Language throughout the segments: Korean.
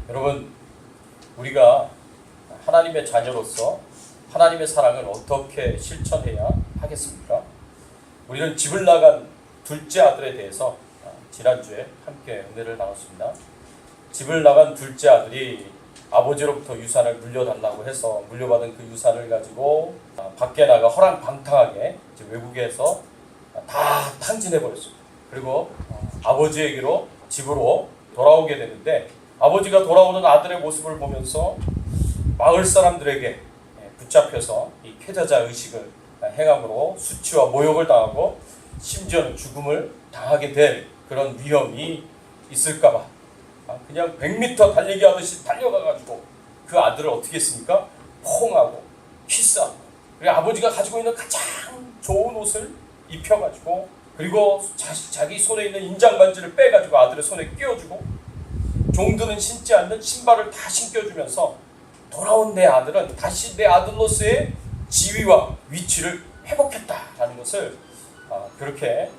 여러분, 우리가 하나님의 자녀로서 하나님의 사랑을 어떻게 실천해야 하겠습니까? 우리는 집을 나간 둘째 아들에 대해서 지난주에 함께 은혜를 나눴습니다. 집을 나간 둘째 아들이 아버지로부터 유산을 물려달라고 해서 물려받은 그 유산을 가지고 밖에 나가 허랑방탕하게 외국에서 다 탕진해버렸습니다. 그리고 아버지에게로 집으로 돌아오게 되는데, 아버지가 돌아오는 아들의 모습을 보면서 마을 사람들에게 붙잡혀서 이 패자자 의식을 행함으로 수치와 모욕을 당하고 심지어는 죽음을 당하게 될 그런 위험이 있을까봐 그냥 100m 달리기 하듯이 달려가가지고 그 아들을 어떻게 했습니까? 포옹하고 키스하고, 그리고 아버지가 가지고 있는 가장 좋은 옷을 입혀가지고, 그리고 자기 손에 있는 인장반지를 빼가지고 아들의 손에 끼워주고, 종들은 신지 않는 신발을 다 신겨주면서 돌아온 내 아들은 다시 내 아들로서의 지위와 위치를 회복했다라는 것을 그렇게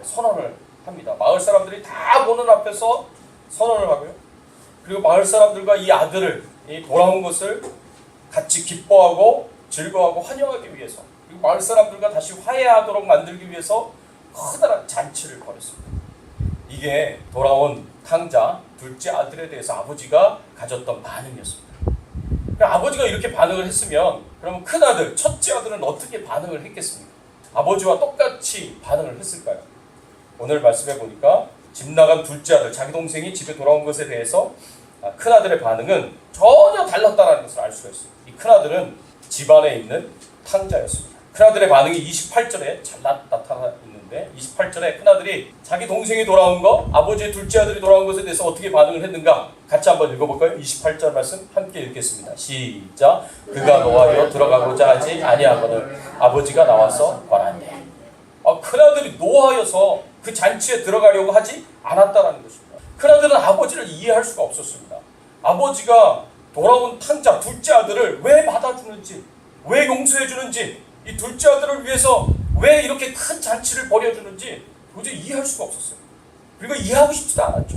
선언을 합니다. 마을 사람들이 다 보는 앞에서 선언을 하고요. 그리고 마을 사람들과 이 아들을, 이 돌아온 것을 같이 기뻐하고 즐거워하고 환영하기 위해서, 그리고 마을 사람들과 다시 화해하도록 만들기 위해서 커다란 잔치를 벌였습니다. 이게 돌아온 탕자 둘째 아들에 대해서 아버지가 가졌던 반응이었습니다. 그러니까 아버지가 이렇게 반응을 했으면 그러면 큰 아들, 첫째 아들은 어떻게 반응을 했겠습니까? 아버지와 똑같이 반응을 했을까요? 오늘 말씀해 보니까 집 나간 둘째 아들, 자기 동생이 집에 돌아온 것에 대해서 큰 아들의 반응은 전혀 달랐다는 것을 알 수가 있어요. 이 큰 아들은 집안에 있는 탕자였습니다. 큰 아들의 반응이 28절에 잘 나타나 있는데, 28절에 큰 아들이 자기 동생이 돌아온 것, 아버지의 둘째 아들이 돌아온 것에 대해서 어떻게 반응을 했는가 같이 한번 읽어볼까요? 28절 말씀 함께 읽겠습니다. 시작. 그가 노하여 들어가고자 하지 아니하거늘 아버지가 나와서 말하네. 큰 아들이 노하여서 그 잔치에 들어가려고 하지 않았다는 것입니다. 큰 아들은 아버지를 이해할 수가 없었습니다. 아버지가 돌아온 탕자 둘째 아들을 왜 받아주는지, 왜 용서해주는지, 이 둘째 아들을 위해서 왜 이렇게 큰 잔치를 벌여주는지 도저히 이해할 수가 없었어요. 그리고 이해하고 싶지도 않았죠.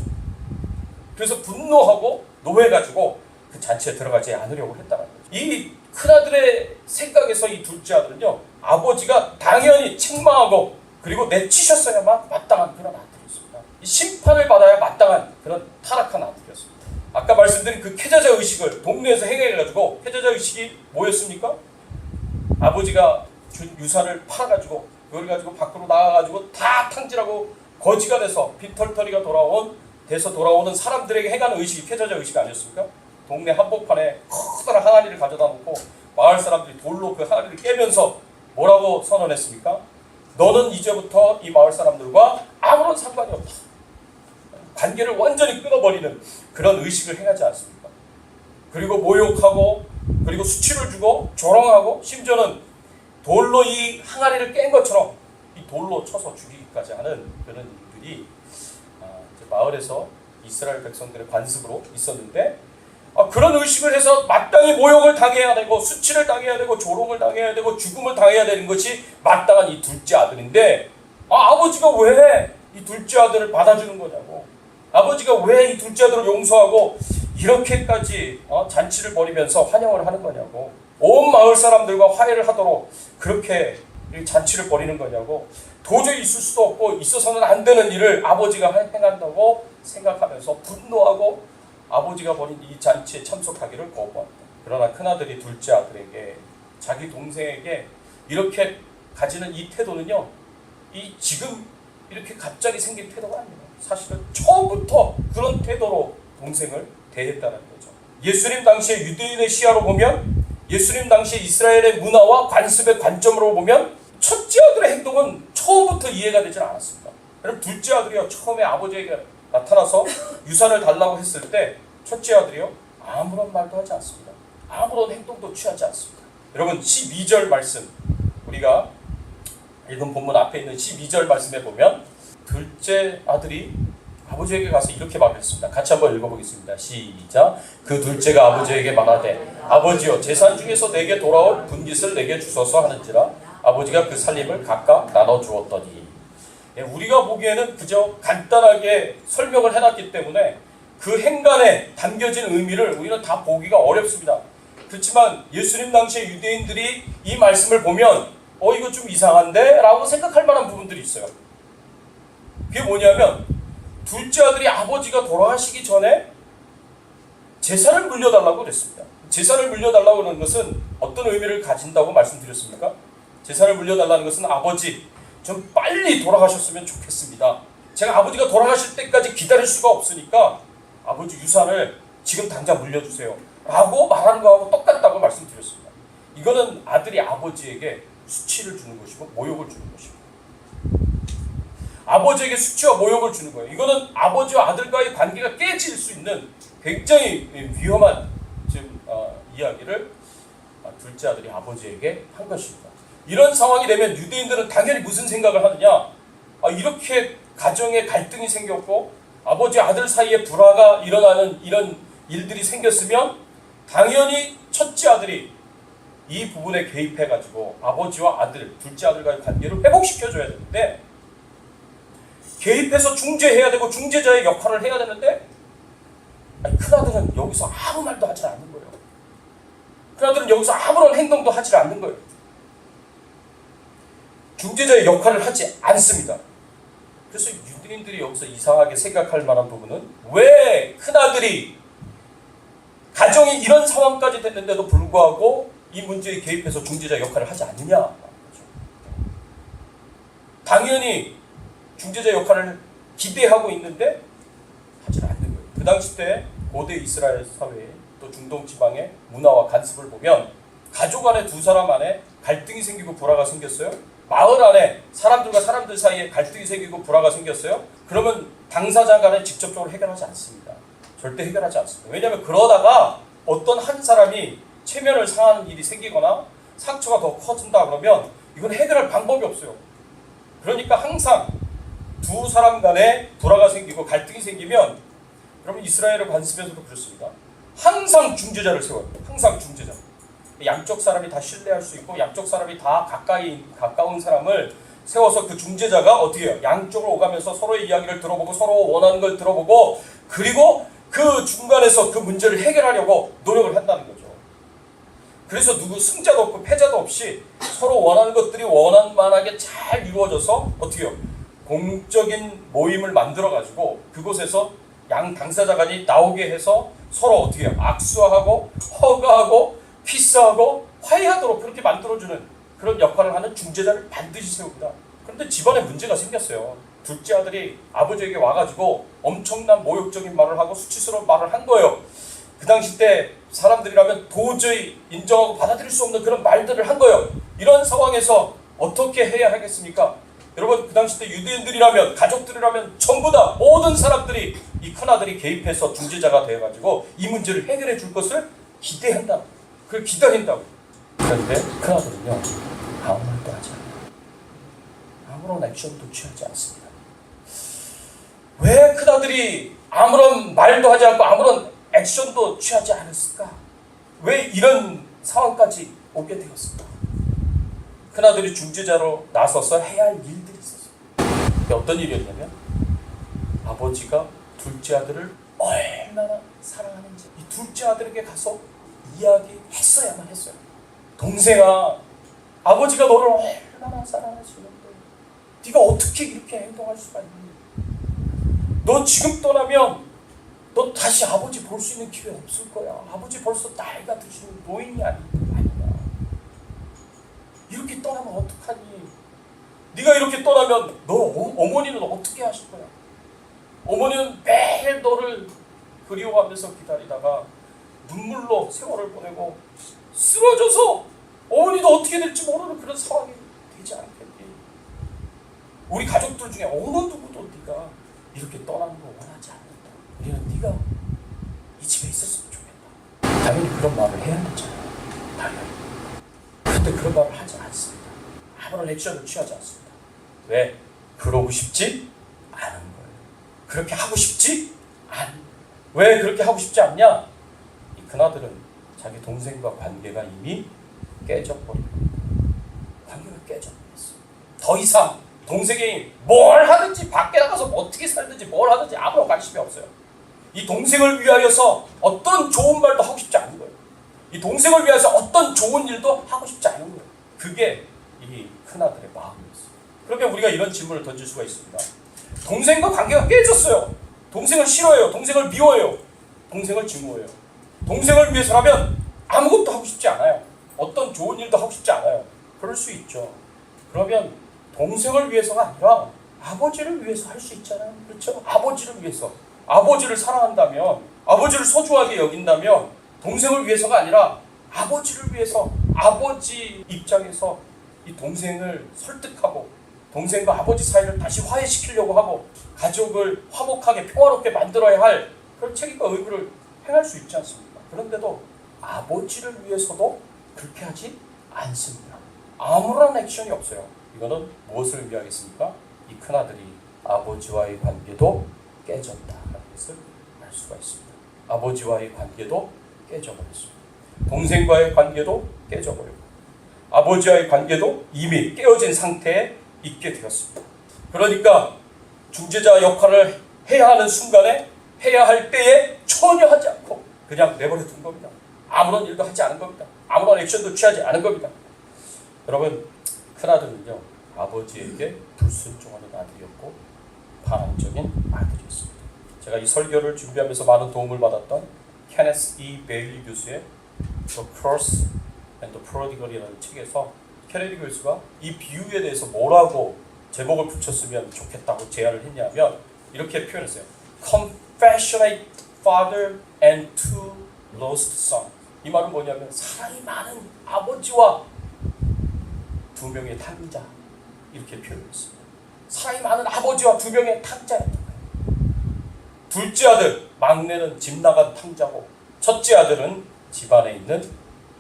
그래서 분노하고 노해가지고 그 잔치에 들어가지 않으려고 했다는 거죠. 이 큰아들의 생각에서 이 둘째 아들은요, 아버지가 당연히 책망하고 그리고 내치셨어야만 마땅한 그런 아들이었습니다. 이 심판을 받아야 마땅한 그런 타락한 아들이었습니다. 아까 말씀드린 그 패자자 의식을 동네에서 행해가지고, 패자자 의식이 뭐였습니까? 아버지가 준 유산을 팔아가지고 그걸 가지고 밖으로 나가가지고 다 탕진하고 거지가 돼서 빈털터리가 돼서 돌아오는 사람들에게 행하는 의식이 패자자 의식 아니었습니까? 동네 한복판에 커다란 항아리를 가져다 놓고 마을 사람들이 돌로 그 항아리를 깨면서 뭐라고 선언했습니까? 너는 이제부터 이 마을 사람들과 아무런 상관이 없다. 관계를 완전히 끊어버리는 그런 의식을 행하지 않습니까? 그리고 모욕하고, 그리고 수치를 주고 조롱하고, 심지어는 돌로 이 항아리를 깬 것처럼 이 돌로 쳐서 죽이기까지 하는 그런 일들이 마을에서 이스라엘 백성들의 관습으로 있었는데, 그런 의식을 해서 마땅히 모욕을 당해야 되고 수치를 당해야 되고 조롱을 당해야 되고 죽음을 당해야 되는 것이 마땅한 이 둘째 아들인데, 아버지가 왜 이 둘째 아들을 받아주는 거냐고, 아버지가 왜 이 둘째 아들을 용서하고 이렇게까지 잔치를 벌이면서 환영을 하는 거냐고, 온 마을 사람들과 화해를 하도록 그렇게 잔치를 벌이는 거냐고, 도저히 있을 수도 없고 있어서는 안 되는 일을 아버지가 행한다고 생각하면서 분노하고 아버지가 벌인 이 잔치에 참석하기를 거부합니다. 그러나 큰아들이 둘째 아들에게, 자기 동생에게 이렇게 가지는 이 태도는요, 이 지금 이렇게 갑자기 생긴 태도가 아니에요. 사실은 처음부터 그런 태도로 동생을 대했다는 거죠. 예수님 당시에 유대인의 시야로 보면, 예수님 당시에 이스라엘의 문화와 관습의 관점으로 보면 첫째 아들의 행동은 처음부터 이해가 되질 않았습니다. 여러분, 둘째 아들이요, 처음에 아버지에게 나타나서 유산을 달라고 했을 때 첫째 아들이요, 아무런 말도 하지 않습니다. 아무런 행동도 취하지 않습니다. 여러분, 12절 말씀, 우리가 읽은 본문 앞에 있는 12절 말씀에 보면 둘째 아들이 아버지에게 가서 이렇게 말했습니다. 같이 한번 읽어보겠습니다. 시작. 그 둘째가 아버지에게 말하되 아버지여, 재산 중에서 내게 돌아올 분깃을 내게 주소서 하는지라 아버지가 그 살림을 각각 나눠주었더니. 우리가 보기에는 그저 간단하게 설명을 해놨기 때문에 그 행간에 담겨진 의미를 우리는 다 보기가 어렵습니다. 그렇지만 예수님 당시의 유대인들이 이 말씀을 보면 이거 좀 이상한데? 라고 생각할 만한 부분들이 있어요. 그게 뭐냐면 둘째 아들이 아버지가 돌아가시기 전에 재산을 물려달라고 그랬습니다. 재산을 물려달라고 하는 것은 어떤 의미를 가진다고 말씀드렸습니까? 재산을 물려달라는 것은 아버지 좀 빨리 돌아가셨으면 좋겠습니다. 제가 아버지가 돌아가실 때까지 기다릴 수가 없으니까 아버지 유산을 지금 당장 물려주세요 라고 말하는 거하고 똑같다고 말씀드렸습니다. 이거는 아들이 아버지에게 수치를 주는 것이고 모욕을 주는 것이고 아버지에게 수치와 모욕을 주는 거예요. 이거는 아버지와 아들과의 관계가 깨질 수 있는 굉장히 위험한 이야기를 둘째 아들이 아버지에게 한 것입니다. 이런 상황이 되면 유대인들은 당연히 무슨 생각을 하느냐? 이렇게 가정에 갈등이 생겼고 아버지 아들 사이에 불화가 일어나는 이런 일들이 생겼으면 당연히 첫째 아들이 이 부분에 개입해가지고 아버지와 아들, 둘째 아들과의 관계를 회복시켜줘야 되는데 개입해서 중재해야 되고 중재자의 역할을 해야 되는데 큰아들은 여기서 아무 말도 하지 않는 거예요. 큰아들은 여기서 아무런 행동도 하지 않는 거예요. 중재자의 역할을 하지 않습니다. 그래서 유대인들이 여기서 이상하게 생각할 만한 부분은 왜 큰아들이 가정이 이런 상황까지 됐는데도 불구하고 이 문제에 개입해서 중재자 역할을 하지 않느냐. 당연히 중재자 역할을 기대하고 있는데 하지 않는 거예요. 그 당시 때 고대 이스라엘 사회에 또 중동 지방의 문화와 관습을 보면 가족 안에 두 사람 안에 갈등이 생기고 불화가 생겼어요. 마을 안에 사람들과 사람들 사이에 갈등이 생기고 불화가 생겼어요. 그러면 당사자 간에 직접적으로 해결하지 않습니다. 절대 해결하지 않습니다. 왜냐하면 그러다가 어떤 한 사람이 체면을 상하는 일이 생기거나 상처가 더 커진다 그러면 이건 해결할 방법이 없어요. 그러니까 항상 두 사람 간에 불화가 생기고 갈등이 생기면 여러분 이스라엘의 관습에서도 그렇습니다. 항상 중재자를 세워요. 항상 중재자. 양쪽 사람이 다 신뢰할 수 있고 양쪽 사람이 다 가까운 사람을 세워서 그 중재자가 어떻게 해요? 양쪽을 오가면서 서로의 이야기를 들어보고 서로 원하는 걸 들어보고 그리고 그 중간에서 그 문제를 해결하려고 노력을 한다는 거죠. 그래서 누구 승자도 없고 패자도 없이 서로 원하는 것들이 원한 만하게 잘 이루어져서 어떻게 해요? 공적인 모임을 만들어가지고 그곳에서 양 당사자 간이 나오게 해서 서로 어떻게 해요? 악수하고 허가하고 피스하고 화해하도록 그렇게 만들어주는 그런 역할을 하는 중재자를 반드시 세웁니다. 그런데 집안에 문제가 생겼어요. 둘째 아들이 아버지에게 와가지고 엄청난 모욕적인 말을 하고 수치스러운 말을 한 거예요. 그 당시 때 사람들이라면 도저히 인정하고 받아들일 수 없는 그런 말들을 한 거예요. 이런 상황에서 어떻게 해야 하겠습니까? 여러분 그 당시 때 유대인들이라면 가족들이라면 전부 다 모든 사람들이 이 큰아들이 개입해서 중재자가 되어가지고 이 문제를 해결해 줄 것을 기대한다. 그걸 기다린다고. 그런데 큰아들은요 아무 말도 하지 않아요. 아무런 액션도 취하지 않습니다. 왜 큰아들이 아무런 말도 하지 않고 아무런 액션도 취하지 않았을까? 왜 이런 상황까지 오게 되었을까? 큰아들이 중재자로 나서서 해야 할 일들이 있었어요. 어떤 일이었냐면 아버지가 둘째 아들을 얼마나 사랑하는지 이 둘째 아들에게 가서 이야기했어야만 했어요. 동생아, 아버지가 너를 얼마나 사랑하시는데 네가 어떻게 이렇게 행동할 수가 있니? 너 지금 떠나면 너 다시 아버지 볼 수 있는 기회 없을 거야. 아버지 벌써 나이가 드시는 노인이 아니야. 이렇게 떠나면 어떡하니? 네가 이렇게 떠나면 너 어머니는 어떻게 하실 거야? 어머니는 매일 너를 그리워하면서 기다리다가 눈물로 세월을 보내고 쓰러져서 어머니도 어떻게 될지 모르는 그런 상황이 되지 않겠니? 우리 가족들 중에 어느 누구도 네가 이렇게 떠나는 거 원하지 않는다. 우리는 네가 이 집에 있었으면 좋겠다. 당연히 그런 말을 해야 되잖아요. 당연히. 그런데 그런 말을 하지 않습니다. 아무런 액션을 취하지 않습니다. 왜? 그러고 싶지 않은 거예요. 그렇게 하고 싶지 않. 왜 그렇게 하고 싶지 않냐? 이 큰아들은 자기 동생과 관계가 이미 깨져버리고 관계가 깨져버렸어요. 더 이상 동생이 뭘 하든지 밖에 나가서 어떻게 살든지 뭘 하든지 아무런 관심이 없어요. 이 동생을 위하여서 어떤 좋은 말도 하고 싶지 않은 거예요. 이 동생을 위해서 어떤 좋은 일도 하고 싶지 않은 거예요. 그게 이 큰아들의 마음이었어요. 그러면 우리가 이런 질문을 던질 수가 있습니다. 동생과 관계가 깨졌어요. 동생을 싫어해요. 동생을 미워해요. 동생을 증오해요. 동생을 위해서라면 아무것도 하고 싶지 않아요. 어떤 좋은 일도 하고 싶지 않아요. 그럴 수 있죠. 그러면 동생을 위해서가 아니라 아버지를 위해서 할 수 있잖아요. 그렇죠? 아버지를 위해서. 아버지를 사랑한다면, 아버지를 소중하게 여긴다면 동생을 위해서가 아니라 아버지를 위해서, 아버지 입장에서 이 동생을 설득하고 동생과 아버지 사이를 다시 화해시키려고 하고 가족을 화목하게 평화롭게 만들어야 할 그런 책임과 의무를 행할 수 있지 않습니까? 그런데도 아버지를 위해서도 그렇게 하지 않습니다. 아무런 액션이 없어요. 이거는 무엇을 의미하겠습니까? 이 큰아들이 아버지와의 관계도 깨졌다는 것을 알 수가 있습니다. 아버지와의 관계도 깨져버렸습니다. 동생과의 관계도 깨져버렸고 아버지와의 관계도 이미 깨어진 상태에 있게 되었습니다. 그러니까 중재자 역할을 해야 하는 순간에 해야 할 때에 전혀 하지 않고 그냥 내버려 둔 겁니다. 아무런 일도 하지 않은 겁니다. 아무런 액션도 취하지 않은 겁니다. 여러분, 큰아들은요 아버지에게 불순종하는 아들이었고 반항적인 아들이었습니다. 제가 이 설교를 준비하면서 많은 도움을 받았던 케네스 E. 베일리 교수의 The Curse and the Prodigal이라는 책에서 케네디 교수가 이 비유에 대해서 뭐라고 제목을 붙였으면 좋겠다고 제안을 했냐면 이렇게 표현했어요. Compassionate father and two lost sons. 이 말은 뭐냐면 사랑이 많은 아버지와 두 명의 탕자 이렇게 표현했습니다. 사랑이 많은 아버지와 두 명의 탕자였던 거예요. 둘째 아들, 막내는 집 나간 탕자고 첫째 아들은 집안에 있는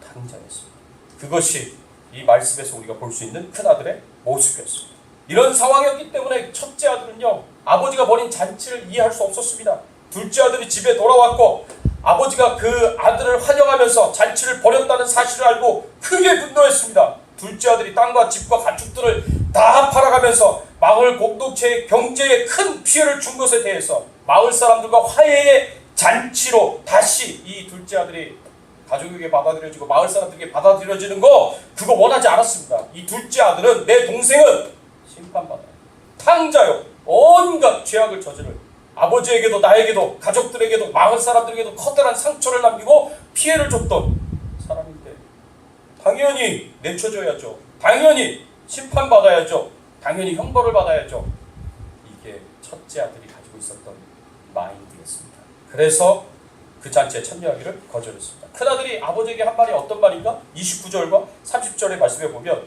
탕자였습니다. 그것이 이 말씀에서 우리가 볼 수 있는 큰아들의 모습이었습니다. 이런 상황이었기 때문에 첫째 아들은요 아버지가 벌인 잔치를 이해할 수 없었습니다. 둘째 아들이 집에 돌아왔고 아버지가 그 아들을 환영하면서 잔치를 벌였다는 사실을 알고 크게 분노했습니다. 둘째 아들이 땅과 집과 가축들을 다 팔아가면서 마을 공동체의 경제에 큰 피해를 준 것에 대해서 마을 사람들과 화해의 잔치로 다시 이 둘째 아들이 가족에게 받아들여지고 마을 사람들에게 받아들여지는 거 그거 원하지 않았습니다. 이 둘째 아들은 내 동생은 심판받아요. 탕자요. 온갖 죄악을 저지를 아버지에게도 나에게도 가족들에게도 마을 사람들에게도 커다란 상처를 남기고 피해를 줬던 사람인데 당연히 내쳐줘야죠. 당연히 심판받아야죠. 당연히 형벌을 받아야죠. 이게 첫째 아들이 가지고 있었던 마인드였습니다. 그래서 그 잔치에 참여하기를 거절했습니다. 큰아들이 아버지에게 한 말이 어떤 말인가? 29절과 30절의 말씀에 보면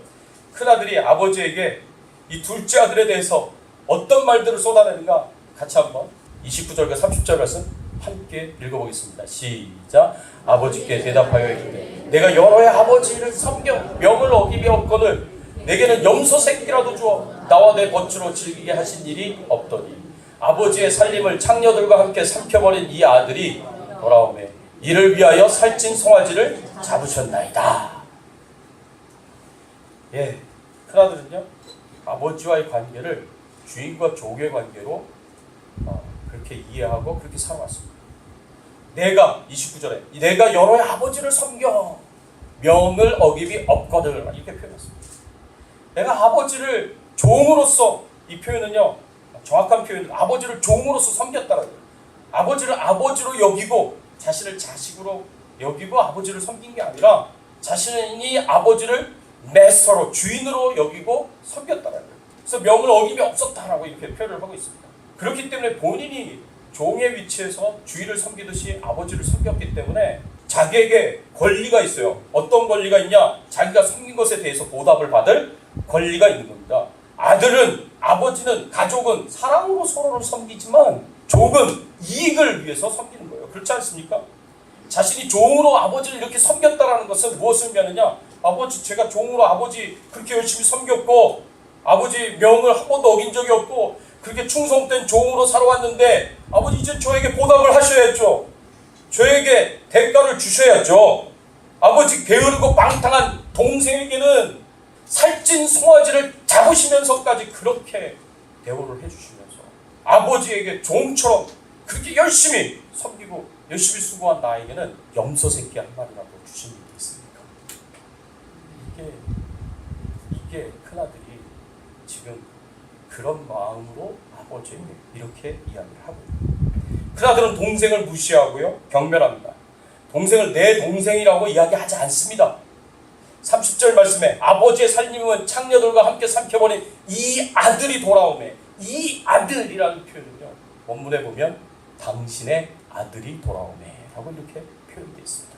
큰아들이 아버지에게 이 둘째 아들에 대해서 어떤 말들을 쏟아내는가 같이 한번 29절과 30절 말씀 함께 읽어보겠습니다. 시작. 아버지께 대답하여 이르되 내가 여러 해 아버지를 섬겨 명을 어기며 없거늘 내게는 염소 새끼라도 주어 나와 내 거주로 즐기게 하신 일이 없더니 아버지의 살림을 창녀들과 함께 삼켜버린 이 아들이 돌아오매 이를 위하여 살찐 송아지를 잡으셨나이다. 예, 큰아들은요 아버지와의 관계를 주인과 종의 관계로 그렇게 이해하고 그렇게 살아왔습니다. 내가 29절에 내가 여러 해 아버지를 섬겨 명을 어김이 없거든 이렇게 표현했습니다. 내가 아버지를 종으로서 이 표현은요 정확한 표현은 아버지를 종으로서 섬겼다라는 거예요. 아버지를 아버지로 여기고 자신을 자식으로 여기고 아버지를 섬긴 게 아니라 자신이 아버지를 메스터로 주인으로 여기고 섬겼다라는 거예요. 그래서 명을 어김이 없었다라고 이렇게 표현을 하고 있습니다. 그렇기 때문에 본인이 종의 위치에서 주인을 섬기듯이 아버지를 섬겼기 때문에 자기에게 권리가 있어요. 어떤 권리가 있냐? 자기가 섬긴 것에 대해서 보답을 받을 권리가 있는 겁니다. 아버지는 가족은 사랑으로 서로를 섬기지만 종은 이익을 위해서 섬기는 거예요. 그렇지 않습니까? 자신이 종으로 아버지를 이렇게 섬겼다라는 것은 무엇을 의미하느냐? 아버지 제가 종으로 아버지 그렇게 열심히 섬겼고 아버지 명을 한 번도 어긴 적이 없고 그렇게 충성된 종으로 살아왔는데 아버지 이제 저에게 보답을 하셔야죠. 저에게 대가를 주셔야죠. 아버지 게으르고 방탕한 동생에게는 살찐 송아지를 잡으시면서까지 그렇게 대우를 해주시면서 아버지에게 종처럼 그렇게 열심히 섬기고 열심히 수고한 나에게는 염소 새끼 한 마리라도 주신 일이 있습니까? 이게 큰아들이 지금 그런 마음으로 아버지에게 이렇게 이야기를 하고 있습니다. 큰아들은 동생을 무시하고요, 경멸합니다. 동생을 내 동생이라고 이야기하지 않습니다. 30절 말씀에 아버지의 살림은 창녀들과 함께 삼켜버린 이 아들이 돌아오매, 이 아들이라는 표현은요, 원문에 보면 당신의 아들이 돌아오매 라고 이렇게 표현되어 있습니다.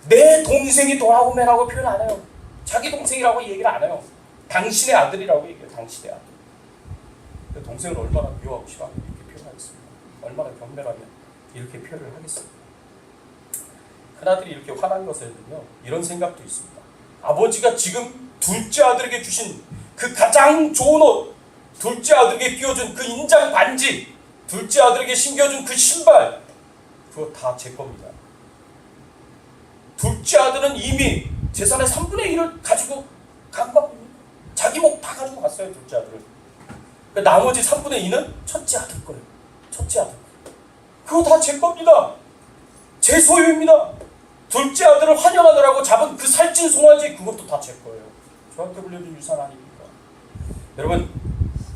내 동생이 돌아오매 라고 표현 안 해요. 자기 동생이라고 얘기를 안 해요. 당신의 아들이라고 얘기해요. 당신의 아들. 동생을 얼마나 미워하고 싫어하면 이렇게 표현하겠습니다. 얼마나 경멸하면 이렇게 표현을 하겠습니다. 큰아들이 이렇게 화난 것에는요, 이런 생각도 있습니다. 아버지가 지금 둘째 아들에게 주신 그 가장 좋은 옷, 둘째 아들에게 끼워준 그 인장 반지, 둘째 아들에게 신겨준 그 신발, 그거 다 제 겁니다. 둘째 아들은 이미 재산의 3분의 1을 가지고 간 겁니다. 자기 목 다 가지고 갔어요, 둘째 아들은. 나머지 3분의 2는 첫째 아들 거예요. 첫째 아들. 그거 다 제 겁니다. 제 소유입니다. 둘째 아들을 환영하느라고 잡은 그 살찐 송아지, 그것도 다 제 거예요. 저한테 물려준 유산 아닙니까? 여러분,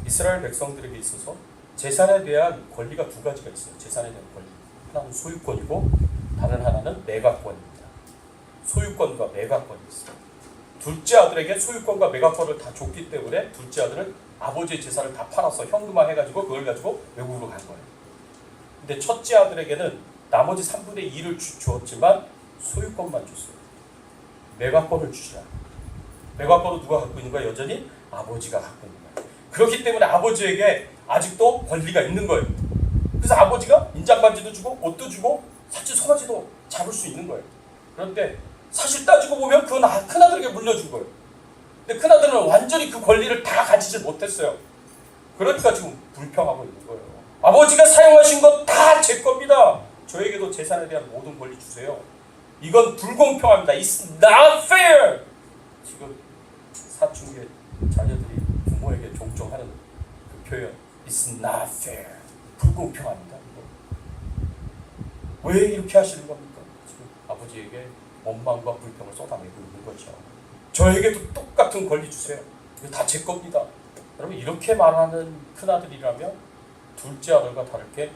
이스라엘 백성들에게 있어서 재산에 대한 권리가 두 가지가 있어요. 재산에 대한 권리. 하나는 소유권이고 다른 하나는 매각권입니다. 소유권과 매각권이 있어요. 둘째 아들에게 소유권과 매각권을 다 줬기 때문에 둘째 아들은 아버지의 재산을 다 팔아서 현금화 해가지고 그걸 가지고 외국으로 간 거예요. 근데 첫째 아들에게는 나머지 3분의 2를 주었지만 소유권만 줬어요. 매각권을 주지 않아요. 매각권은 누가 갖고 있는 거야? 여전히 아버지가 갖고 있는 거예요. 그렇기 때문에 아버지에게 아직도 권리가 있는 거예요. 그래서 아버지가 인장반지도 주고 옷도 주고 사실 송아지도 잡을 수 있는 거예요. 그런데 사실 따지고 보면 그건 큰아들에게 물려준 거예요. 근데 큰아들은 완전히 그 권리를 다 가지지 못했어요. 그러니까 지금 불평하고 있는 거예요. 아버지가 사용하신 것 다 제 겁니다. 저에게도 재산에 대한 모든 권리 주세요. 이건 불공평합니다. It's not fair. 지금 사춘기의 자녀들이 부모에게 종종 하는 그 표현, It's not fair. 불공평합니다. 왜 이렇게 하시는 겁니까? 지금 아버지에게 원망과 불평을 쏟아내고 있는 거죠. 저에게도 똑같은 권리 주세요. 이거 다 제 겁니다. 여러분, 이렇게 말하는 큰아들이라면 둘째 아들과 다를 게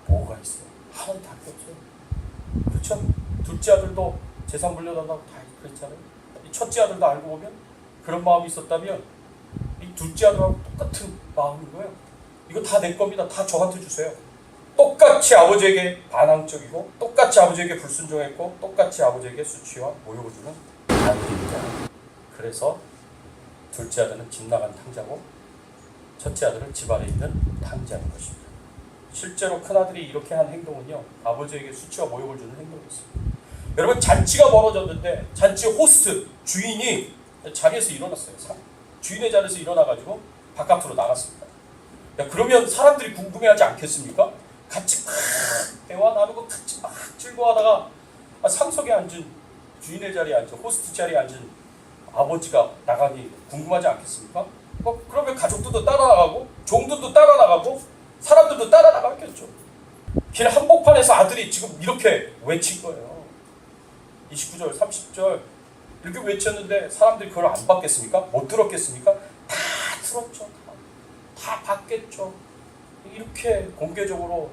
뭐가 있어요? 하나도 다를 게 없어요. 그렇죠? 둘째 아들도 재산 물려달라고 다 그랬잖아요. 이 첫째 아들도 알고 보면 그런 마음이 있었다면 이 둘째 아들하고 똑같은 마음인 거예요. 이거 다 내 겁니다. 다 저한테 주세요. 똑같이 아버지에게 반항적이고 똑같이 아버지에게 불순종했고 똑같이 아버지에게 수치와 모욕을 주는 아들입니다. 그래서 둘째 아들은 집 나간 탕자고 첫째 아들은 집 안에 있는 탕자인 것입니다. 실제로 큰아들이 이렇게 한 행동은요, 아버지에게 수치와 모욕을 주는 행동이었습니다. 여러분, 잔치가 벌어졌는데 잔치 호스트, 주인이 자리에서 일어났어요. 주인의 자리에서 일어나가지고 바깥으로 나갔습니다. 야, 그러면 사람들이 궁금해하지 않겠습니까? 같이 막 대화 나누고 같이 막 즐거워하다가 상석에 앉은 주인의 자리에 앉은 호스트 자리에 앉은 아버지가 나가니 궁금하지 않겠습니까? 그러면 가족들도 따라 나가고 종들도 따라 나가고 사람들도 따라 나갔겠죠. 길 한복판에서 아들이 지금 이렇게 외친 거예요. 29절 30절 이렇게 외쳤는데 사람들이 그걸 안 받겠습니까? 못 들었겠습니까? 다 들었죠. 다 받겠죠. 이렇게 공개적으로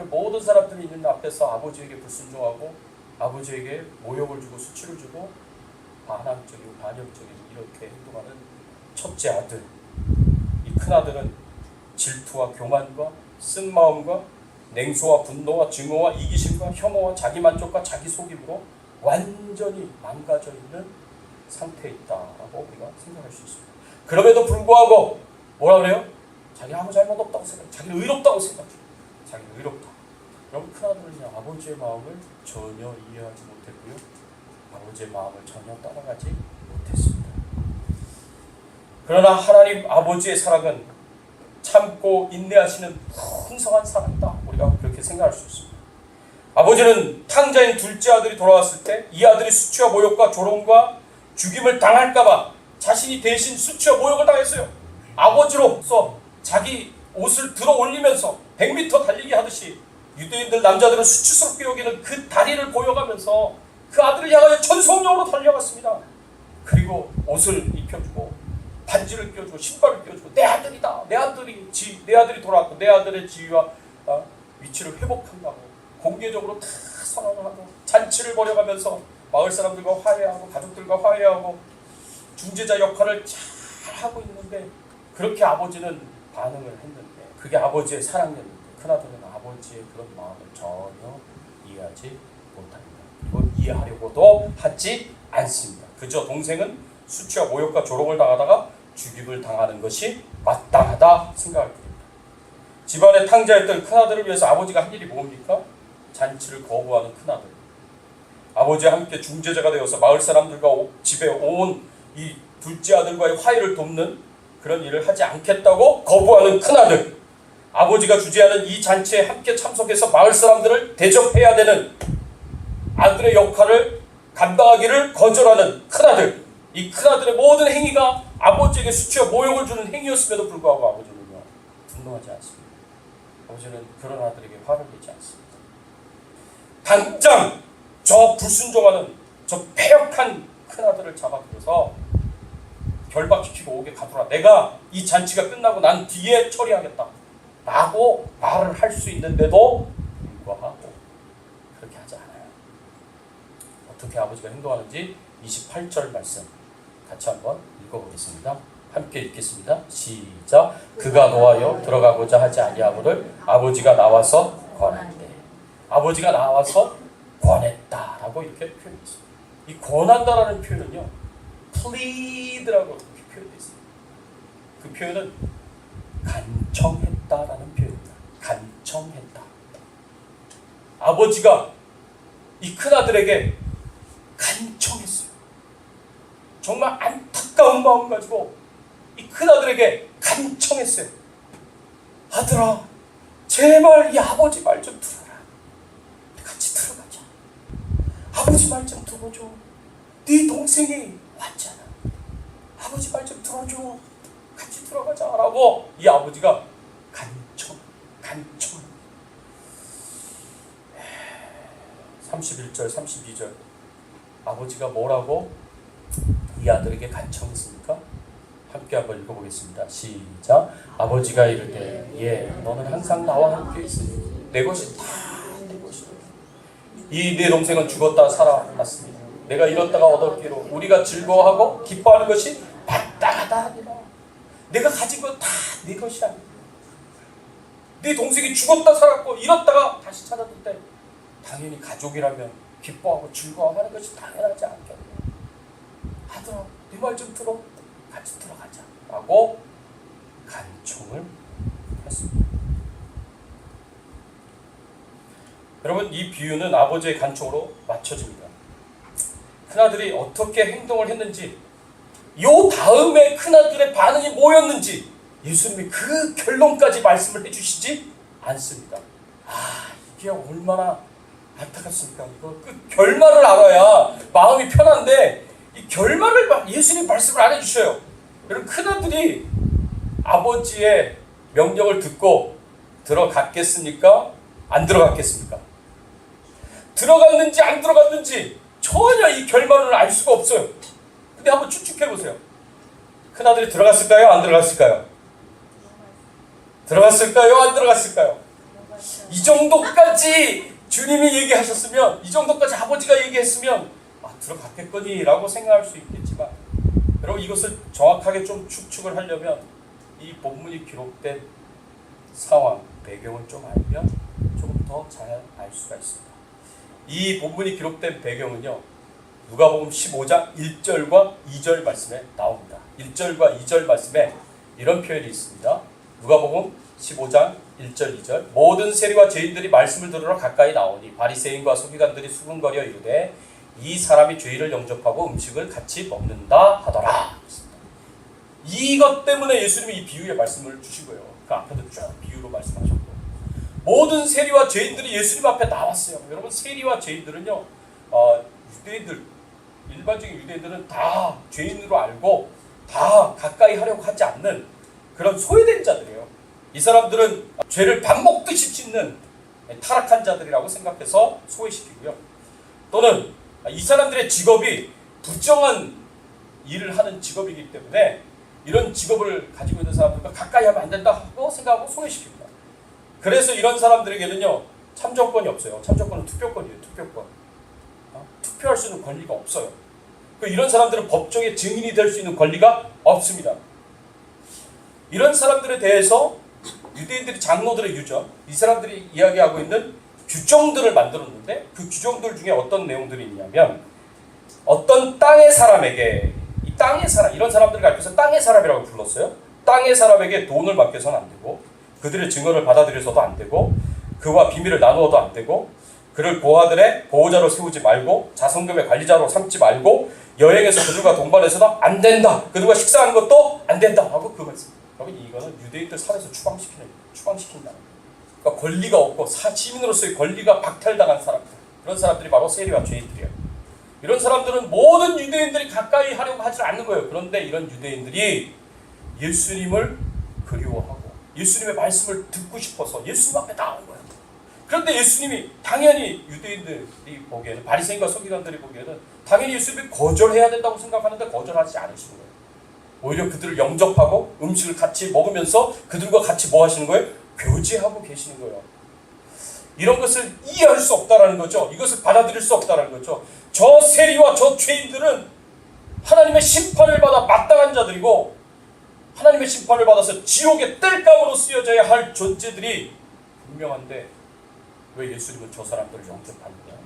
모든 사람들이 있는 앞에서 아버지에게 불순종하고 아버지에게 모욕을 주고 수치를 주고 반항적이고 반역적인 이렇게 행동하는 첫째 아들, 이 큰아들은 질투와 교만과 쓴마음과 냉소와 분노와 증오와 이기심과 혐오와 자기만족과 자기속임으로 완전히 망가져 있는 상태에 있다라고 우리가 생각할 수 있습니다. 그럼에도 불구하고 뭐라 그래요? 자기 아무 잘못 없다고 생각해. 자기는 의롭다고 생각해. 자기는 의롭다. 여러분, 큰아들은요, 아버지의 마음을 전혀 이해하지 못했고요, 아버지의 마음을 전혀 따라가지 못했습니다. 그러나 하나님 아버지의 사랑은 참고 인내하시는 풍성한 사랑이다. 우리가 그렇게 생각할 수 있습니다. 아버지는 탕자인 둘째 아들이 돌아왔을 때 이 아들이 수치와 모욕과 조롱과 죽임을 당할까봐 자신이 대신 수치와 모욕을 당했어요. 아버지로서 자기 옷을 들어 올리면서 100m 달리기 하듯이 유대인들 남자들은 수치스럽게 여기는 그 다리를 보여가면서 그 아들을 향하여 전속력으로 달려갔습니다. 그리고 옷을 입혀주고 반지를 껴주고 신발을 껴주고 내 아들이다. 내 아들이 돌아왔고 내 아들의 지위와 위치를 회복한다고 공개적으로 다 선언을 하고 잔치를 벌여가면서 마을 사람들과 화해하고 가족들과 화해하고 중재자 역할을 잘 하고 있는데 그렇게 아버지는 반응을 했는데 그게 아버지의 사랑이었는데 큰아들은 아버지의 그런 마음을 전혀 이해하지 못합니다. 그리고 이해하려고도 하지 않습니다. 그저 동생은 수치와 모욕과 조롱을 당하다가 죽임을 당하는 것이 마땅하다 생각을 합니다. 집안의 탕자였던 큰아들을 위해서 아버지가 한 일이 뭡니까? 잔치를 거부하는 큰아들. 아버지와 함께 중재자가 되어서 마을 사람들과 집에 온 이 둘째 아들과의 화해를 돕는 그런 일을 하지 않겠다고 거부하는 큰아들. 아버지가 주재하는 이 잔치에 함께 참석해서 마을 사람들을 대접해야 되는 아들의 역할을 감당하기를 거절하는 큰아들. 이 큰아들의 모든 행위가 아버지에게 수치와 모욕을 주는 행위였음에도 불구하고 아버지는요 분노하지 않습니다. 아버지는 그런 아들에게 화를 내지 않습니다. 당장 저 불순종하는 저 패역한 큰아들을 잡아들여서 결박시키고 옥에 가두라. 내가 이 잔치가 끝나고 난 뒤에 처리하겠다 라고 말을 할 수 있는데도 불구하고 그렇게 하지 않아요. 어떻게 아버지가 행동하는지 28절 말씀 같이 한번 읽어보겠습니다. 함께 읽겠습니다. 시작. 그가 노하여 들어가고자 하지 아니하거늘 아버지가 나와서 권한대. 아버지가 나와서 권했다라고 이렇게 표현했습니다. 이 권한다라는 표현은요 plead라고 이렇게 표현되어 있습니다. 그 표현은 간청했다라는 표현입니다. 간청했다. 아버지가 이 큰아들에게 간청했어요. 정말 안타까운 마음 가지고 이 큰아들에게 간청했어요. 아들아, 제발 이 아버지 말 좀 들어라. 같이 들어가자. 아버지 말 좀 들어줘. 네 동생이 왔잖아. 아버지 말 좀 들어줘. 같이 들어가자 라고 이 아버지가 간청 31절 32절 아버지가 뭐라고 이 아들에게 간청했습니까? 함께 한번 읽어보겠습니다. 시작. 아버지가 이르되 예 너는 항상 나와 함께 있으니 내 것이 다 내 것이다. 이 내 동생은 죽었다 살아났습니다. 내가 잃었다가 얻었기로 우리가 즐거워하고 기뻐하는 것이 마땅하다 하니라. 내가 가진 건 다 내 것이 아니야. 네 동생이 죽었다 살았고 잃었다가 다시 찾았을 때 당연히 가족이라면 기뻐하고 즐거워하는 것이 당연하지 않겠냐. 아들아 네 말 좀 들어. 같이 들어가자 라고 간청을 했습니다. 여러분 이 비유는 아버지의 간청으로 맞춰집니다. 큰아들이 어떻게 행동을 했는지 요 다음에 큰아들의 반응이 뭐였는지 예수님이 그 결론까지 말씀을 해주시지 않습니다. 이게 얼마나 안타깝습니까? 이거 그 결말을 알아야 마음이 편한데 이 결말을 예수님이 말씀을 안 해주셔요. 여러분 큰아들이 아버지의 명령을 듣고 들어갔겠습니까? 안 들어갔겠습니까? 들어갔는지 안 들어갔는지 전혀 이 결말을 알 수가 없어요. 근데 한번 추측해보세요. 큰아들이 들어갔을까요? 안 들어갔을까요? 들어갔을까요? 안 들어갔을까요? 이 정도까지 주님이 얘기하셨으면 이 정도까지 아버지가 얘기했으면 들어갔겠거니 라고 생각할 수 있겠지만 여러분 이것을 정확하게 좀 추측을 하려면 이 본문이 기록된 상황, 배경을 좀 알면 조금 더 잘 알 수가 있습니다. 이 본문이 기록된 배경은요 누가복음 15장 1절과 2절 말씀에 나옵니다. 1절과 2절 말씀에 이런 표현이 있습니다. 누가복음 15장 1절 2절 모든 세리와 죄인들이 말씀을 들으러 가까이 나오니 바리새인과 서기관들이 수군거려 이르되 이 사람이 죄인을 영접하고 음식을 같이 먹는다 하더라. 이것 때문에 예수님이 이 비유의 말씀을 주신 거예요. 그 앞에도 쭉 비유로 말씀하셨고 모든 세리와 죄인들이 예수님 앞에 나왔어요. 여러분 세리와 죄인들은요 유대인들 일반적인 유대인들은 다 죄인으로 알고 다 가까이 하려고 하지 않는 그런 소외된 자들이에요. 이 사람들은 죄를 밥 먹듯이 찢는 타락한 자들이라고 생각해서 소외시키고요. 또는 이 사람들의 직업이 부정한 일을 하는 직업이기 때문에 이런 직업을 가지고 있는 사람들과 가까이 하면 안 된다고 생각하고 소외시킵니다. 그래서 이런 사람들에게는요, 참정권이 없어요. 참정권은 투표권이에요. 투표권. 투표할 수 있는 권리가 없어요. 이런 사람들은 법정의 증인이 될 수 있는 권리가 없습니다. 이런 사람들에 대해서 유대인들이 장로들의 유전, 이 사람들이 이야기하고 있는 규정들을 만들었는데 그 규정들 중에 어떤 내용들이 있냐면 어떤 땅의 사람에게 이 땅의 사람, 이런 사람들을 가리켜서 땅의 사람이라고 불렀어요. 땅의 사람에게 돈을 맡겨서는 안 되고 그들의 증언을 받아들여서도 안 되고 그와 비밀을 나누어도 안 되고 그를 고아들의 보호자로 세우지 말고 자선금의 관리자로 삼지 말고 여행에서 그들과 동반해서도 안 된다. 그들과 식사하는 것도 안 된다. 하고 그 말씀. 여러분 이거는 유대인들 사회에서 추방시킨다. 그러니까 권리가 없고 시민으로서의 권리가 박탈당한 사람들. 그런 사람들이 바로 세리와 죄인들이에요. 이런 사람들은 모든 유대인들이 가까이 하려고 하지 않는 거예요. 그런데 이런 유대인들이 예수님을 그리워하고 예수님의 말씀을 듣고 싶어서 예수님 앞에 나온 거예요. 그런데 예수님이 당연히 유대인들이 보기에는 바리새인과 서기관들이 보기에는 당연히 예수님이 거절해야 된다고 생각하는데 거절하지 않으시는 거예요. 오히려 그들을 영접하고 음식을 같이 먹으면서 그들과 같이 뭐 하시는 거예요? 교제하고 계시는 거예요. 이런 것을 이해할 수 없다라는 거죠. 이것을 받아들일 수 없다라는 거죠. 저 세리와 저 죄인들은 하나님의 심판을 받아 마땅한 자들이고 하나님의 심판을 받아서 지옥의 뜰감으로 쓰여져야 할 존재들이 분명한데 왜 예수님은 저 사람들을 영접하는 거야?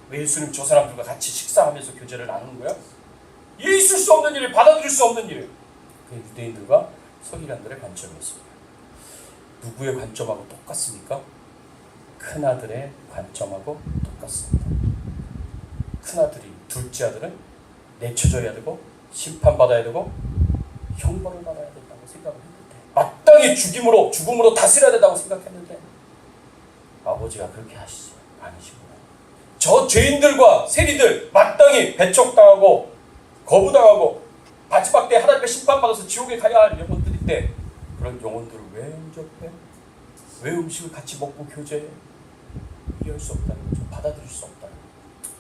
왜 예수님은 저 사람들과 같이 식사하면서 교제를 나누는 거야? 있을 수 없는 일을 받아들일 수 없는 일을. 그 유대인들과 서기관들의 관점이었습니다. 누구의 관점하고 똑같습니까? 큰아들의 관점하고 똑같습니다. 큰아들이, 둘째 아들은 내쳐져야 되고 심판받아야 되고 형벌을 받아야 된다고 생각을 했는데 마땅히 죽음으로 다스려야 된다고 생각했는데 아버지가 그렇게 하시지 않으시구나. 저 죄인들과 세리들 마땅히 배척당하고 거부당하고 마지막 때 하나님의 심판받아서 지옥에 가야 할 영혼들인데 그런 영혼들을 왜 영접해? 왜 음식을 같이 먹고 교제해? 이해할 수 없다는 거죠. 받아들일 수 없다는 거죠.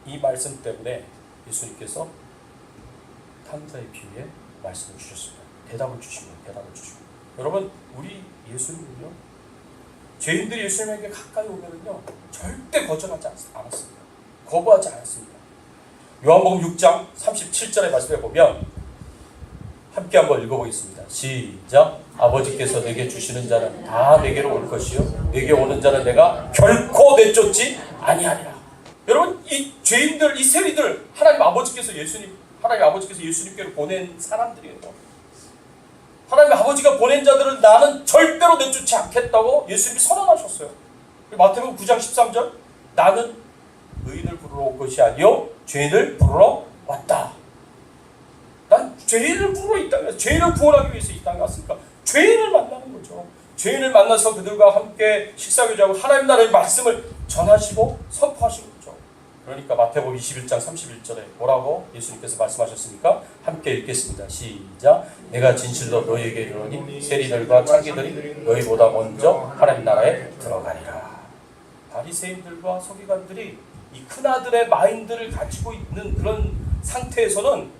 이 말씀 때문에 예수님께서 탕자의 비유에 말씀을 주셨습니다. 대답을 주십니다. 여러분 우리 예수님은요 죄인들이 예수님에게 가까이 오면은요 절대 거절하지 않았습니다. 거부하지 않았습니다. 요한복음 6장 37절의 말씀에 보면 함께 한번 읽어보겠습니다. 시작. 아버지께서 내게 주시는 자는 다 내게로 올 것이요 내게 오는 자는 내가 결코 내쫓지 아니하리라. 여러분 이 죄인들, 이 세리들 하나님 아버지께서 예수님께로 보낸 사람들이에요. 하나님 아버지가 보낸 자들을 나는 절대로 내쫓지 않겠다고 예수님이 선언하셨어요. 마태복음 9장 13절 나는 의인을 부르러 온 것이 아니요 죄인을 부르러 왔다. 난 죄인을 부르러 이 땅에, 죄인을 구원하기 위해서 이 땅에 왔으니까 죄인을 만나는 거죠. 죄인을 만나서 그들과 함께 식사교제하고 하나님 나라의 말씀을 전하시고 선포하시는 거죠. 그러니까 마태복음 21장 31절에 뭐라고 예수님께서 말씀하셨습니까? 함께 읽겠습니다. 시작. 내가 진실로 너희에게 이르노니 세리들과 창기들이 너희보다 먼저 하나님 나라에 들어가리라. 바리새인들과 서기관들이 이 큰아들의 마인드를 가지고 있는 그런 상태에서는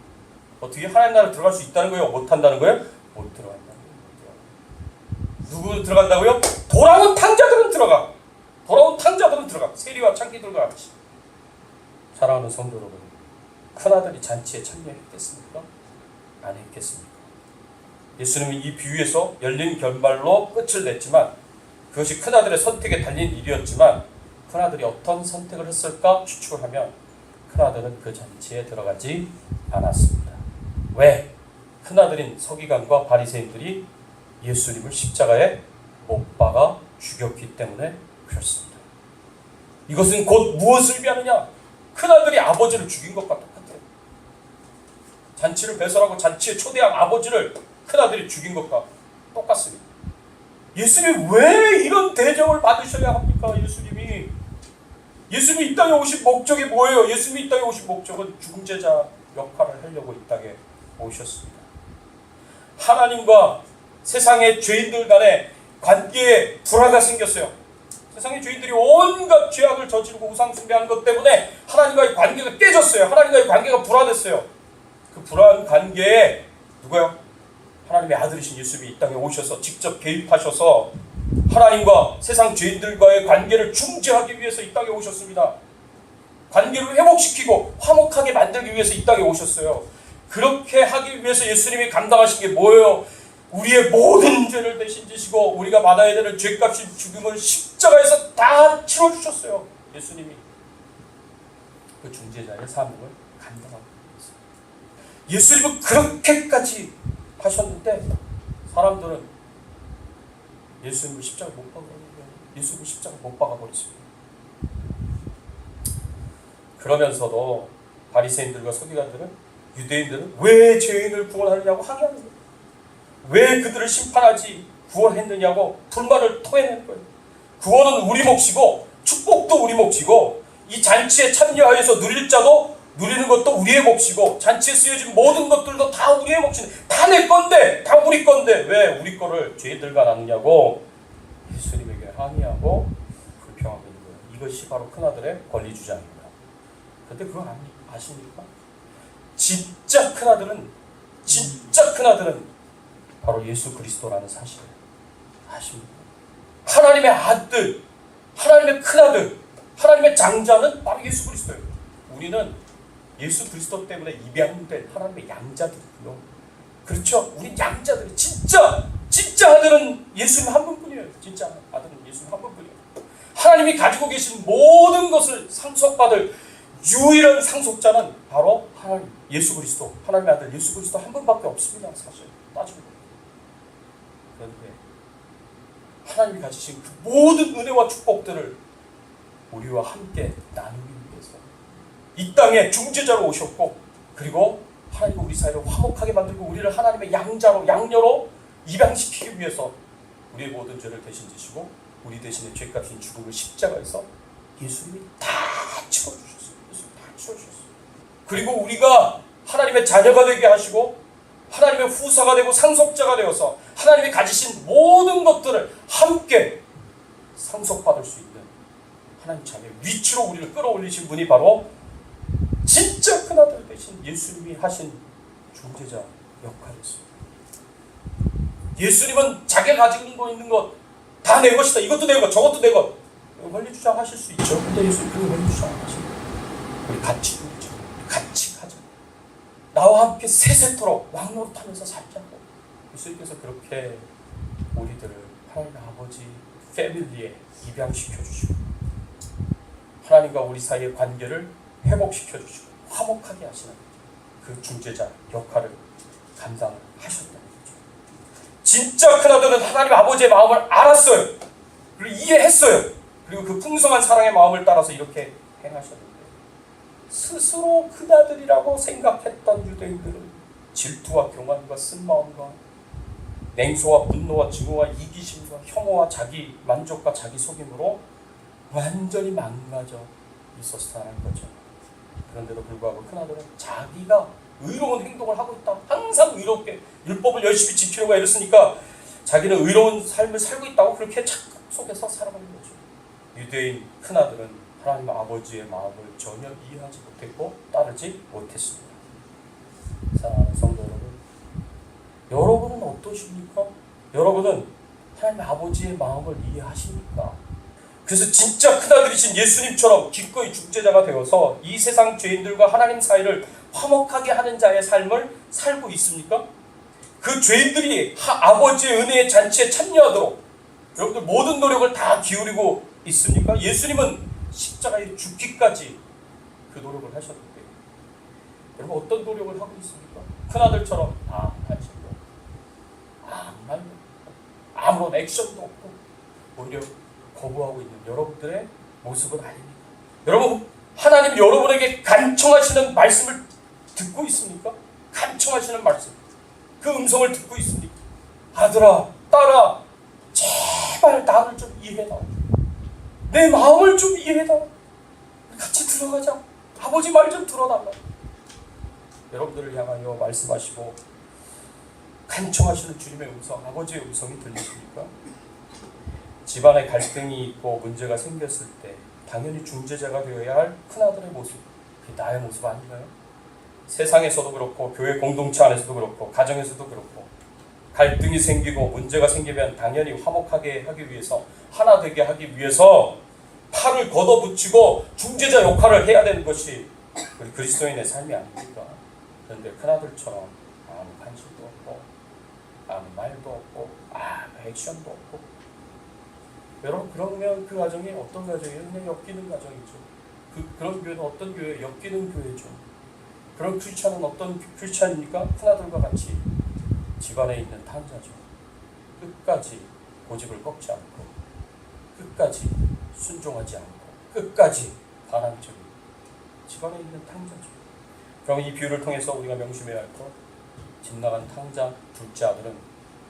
어떻게 하나님 나라에 들어갈 수 있다는 거예요? 못한다는 거예요? 못 들어간다는 거예요. 누구 들어간다고요? 돌아온 탕자들은 들어가. 세리와 창기들과 같이. 사랑하는 성도 여러분, 큰아들이 잔치에 참여했겠습니까? 안 했겠습니까? 예수님은 이 비유에서 열린 결말로 끝을 냈지만 그것이 큰아들의 선택에 달린 일이었지만 큰아들이 어떤 선택을 했을까 추측을 하면 큰아들은 그 잔치에 들어가지 않았습니다. 왜? 큰아들인 서기관과 바리새인들이 예수님을 십자가에 못 박아 죽였기 때문에 그렇습니다. 이것은 곧 무엇을 의미하느냐? 큰아들이 아버지를 죽인 것과 똑같아요. 잔치를 배설하고 잔치에 초대한 아버지를 큰아들이 죽인 것과 똑같습니다. 예수님이 왜 이런 대접을 받으셔야 합니까? 예수님이 이 땅에 오신 목적이 뭐예요? 예수님이 이 땅에 오신 목적은 중재자 역할을 하려고 이 땅에 오셨습니다. 하나님과 세상의 죄인들 간의 관계에 불화가 생겼어요. 세상의 죄인들이 온갖 죄악을 저지르고 우상 숭배한 것 때문에 하나님과의 관계가 깨졌어요. 하나님과의 관계가 불안했어요. 그 불안한 관계에 누구요? 하나님의 아들이신 예수님이 이 땅에 오셔서 직접 개입하셔서 하나님과 세상 죄인들과의 관계를 중재하기 위해서 이 땅에 오셨습니다. 관계를 회복시키고 화목하게 만들기 위해서 이 땅에 오셨어요. 그렇게 하기 위해서 예수님이 감당하신 게 뭐예요? 우리의 모든 죄를 대신 지시고 우리가 받아야 되는 죄값인 죽음을 십자가에서 다 치러주셨어요. 예수님이 그 중재자의 사명을 감당하고 있어요. 예수님은 그렇게까지 하셨는데 사람들은 예수님을 십자가 못 박아버리고 예수님을 십자가 못 박아버렸습니다. 그러면서도 바리새인들과 서기관들은 유대인들은 왜 죄인을 구원하느냐고 항의하는 거예요. 왜 그들을 심판하지 구원했느냐고 불만을 토해내는 거예요. 구원은 우리 몫이고 축복도 우리 몫이고 이 잔치에 참여하여서 누릴 자도 누리는 것도 우리의 몫이고 잔치에 쓰여진 모든 것들도 다 우리의 몫인데 다 내 건데 다 우리 건데 왜 우리 거를 죄인들과 나누냐고 예수님에게 항의하고 불평하고 있는 거예요. 이것이 바로 큰아들의 권리주장입니다. 그런데 그거 아십니까? 진짜 큰아들은 바로 예수 그리스도라는 사실을 아십니까? 하나님의 아들, 하나님의 큰아들, 하나님의 장자는 바로 예수 그리스도예요. 우리는 예수 그리스도 때문에 입양된 하나님의 양자들이고요. 그렇죠? 우리 양자들이 진짜 아들은 예수님 한 분뿐이에요. 진짜 아들은 예수님 한 분뿐이에요. 하나님이 가지고 계신 모든 것을 상속받을 유일한 상속자는 바로 하나님 예수 그리스도, 하나님의 아들 예수 그리스도 한 분밖에 없습니다. 사실 따지고. 그런데 하나님이 가지신 그 모든 은혜와 축복들을 우리와 함께 나누기 위해서 이 땅에 중재자로 오셨고, 그리고 하나님과 우리 사이를 화목하게 만들고 우리를 하나님의 양자로 양녀로 입양시키기 위해서 우리의 모든 죄를 대신 지시고 우리 대신에 죄값인 죽음을 십자가에서 예수님이 다 치러주셨어요. 예수님이 다 치러주셨어요. 그리고 우리가 하나님의 자녀가 되게 하시고 하나님의 후사가 되고 상속자가 되어서 하나님이 가지신 모든 것들을 함께 상속받을 수 있는 하나님 자녀의 위치로 우리를 끌어올리신 분이 바로 진짜 큰아들 되신 예수님이 하신 중재자 역할이었습니다. 예수님은 자기가 가지고 있는 것 다 내 것이다. 이것도 내 것, 저것도 내 것. 권리 주장하실 수 있죠. 근데 예수님 그 권리 주장 안 하시고 우리 같이 누리자. 같이 가자. 나와 함께 세세토록 왕노릇하면서 살자고. 예수님께서 그렇게 우리들을 하나님 아버지 패밀리에 입양시켜 주시고 하나님과 우리 사이의 관계를 회복시켜 주시고 화목하게 하시는 그 중재자 역할을 감당하셨다는 거죠. 진짜 큰아들은 하나님 아버지의 마음을 알았어요. 그리고 이해했어요. 그리고 그 풍성한 사랑의 마음을 따라서 이렇게 행하셨는데 스스로 큰아들이라고 생각했던 유대인들은 질투와 교만과 쓴마음과 냉소와 분노와 증오와 이기심과 혐오와 자기 만족과 자기 속임으로 완전히 망가져 있었다는 거죠. 그런데도 불구하고 큰아들은 자기가 의로운 행동을 하고 있다. 항상 의롭게 율법을 열심히 지키려고 애썼으니까 자기는 의로운 삶을 살고 있다고 그렇게 착각 속에서 살아가는 거죠. 유대인 큰아들은 하나님 아버지의 마음을 전혀 이해하지 못했고 따르지 못했습니다. 사랑하는 성도 여러분은 어떠십니까? 여러분은 하나님 아버지의 마음을 이해하십니까? 그래서 진짜 큰아들이신 예수님처럼 기꺼이 중재자가 되어서 이 세상 죄인들과 하나님 사이를 화목하게 하는 자의 삶을 살고 있습니까? 그 죄인들이 아버지의 은혜의 잔치에 참여하도록 여러분들 모든 노력을 다 기울이고 있습니까? 예수님은 십자가에 죽기까지 그 노력을 하셨는데 여러분 어떤 노력을 하고 있습니까? 큰아들처럼 관심도 없고 아무런 액션도 없고 오히려 거부하고 있는 여러분들의 모습은 아닙니다. 여러분 하나님 여러분에게 간청하시는 말씀을 듣고 있습니까? 간청하시는 말씀 그 음성을 듣고 있습니까? 아들아 딸아 제발 나를 좀 이해해라. 내 마음을 좀 이해해라. 같이 들어가자. 아버지 말 좀 들어달라. 여러분들을 향하여 말씀하시고 간청하시는 주님의 음성, 아버지의 음성이 들리십니까? 집안에 갈등이 있고 문제가 생겼을 때 당연히 중재자가 되어야 할 큰아들의 모습, 그게 나의 모습 아닌가요? 세상에서도 그렇고 교회 공동체 안에서도 그렇고 가정에서도 그렇고 갈등이 생기고 문제가 생기면 당연히 화목하게 하기 위해서, 하나 되게 하기 위해서 팔을 걷어붙이고 중재자 역할을 해야 되는 것이 우리 그리스도인의 삶이 아닙니까? 그런데 큰아들처럼 아무 관심도 없고 아무 말도 없고 아무 액션도 없고, 여러분 그러면 그 가정이 어떤 가정이에요? 그냥 엮이는 가정이죠. 그런 교회는 어떤 교회예요? 엮이는 교회죠. 그런 크리스찬은 어떤 크리스찬입니까? 큰아들과 같이 집안에 있는 탕자죠. 끝까지 고집을 꺾지 않고 끝까지 순종하지 않고 끝까지 반항적인 집안에 있는 탕자죠. 그럼 이 비유를 통해서 우리가 명심해야 할 것, 집 나간 탕자 둘째 아들은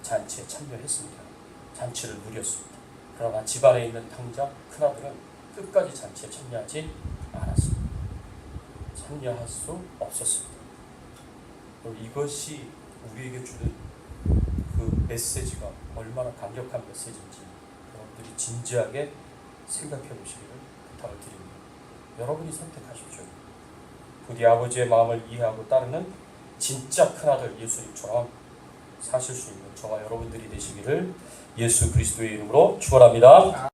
잔치에 참여했습니다. 잔치를 누렸습니다. 그러나 집안에 있는 탕자 큰아들은 끝까지 잔치에 참여하지 않았습니다. 참여할 수 없었습니다. 이것이 우리에게 주는 그 메시지가 얼마나 강력한 메시지인지 여러분들이 진지하게 생각해 보시기를 부탁을 드립니다. 여러분이 선택하십시오. 부디 아버지의 마음을 이해하고 따르는 진짜 큰아들 예수님처럼 사실 수 있는 저와 여러분들이 되시기를 예수 그리스도의 이름으로 축원합니다.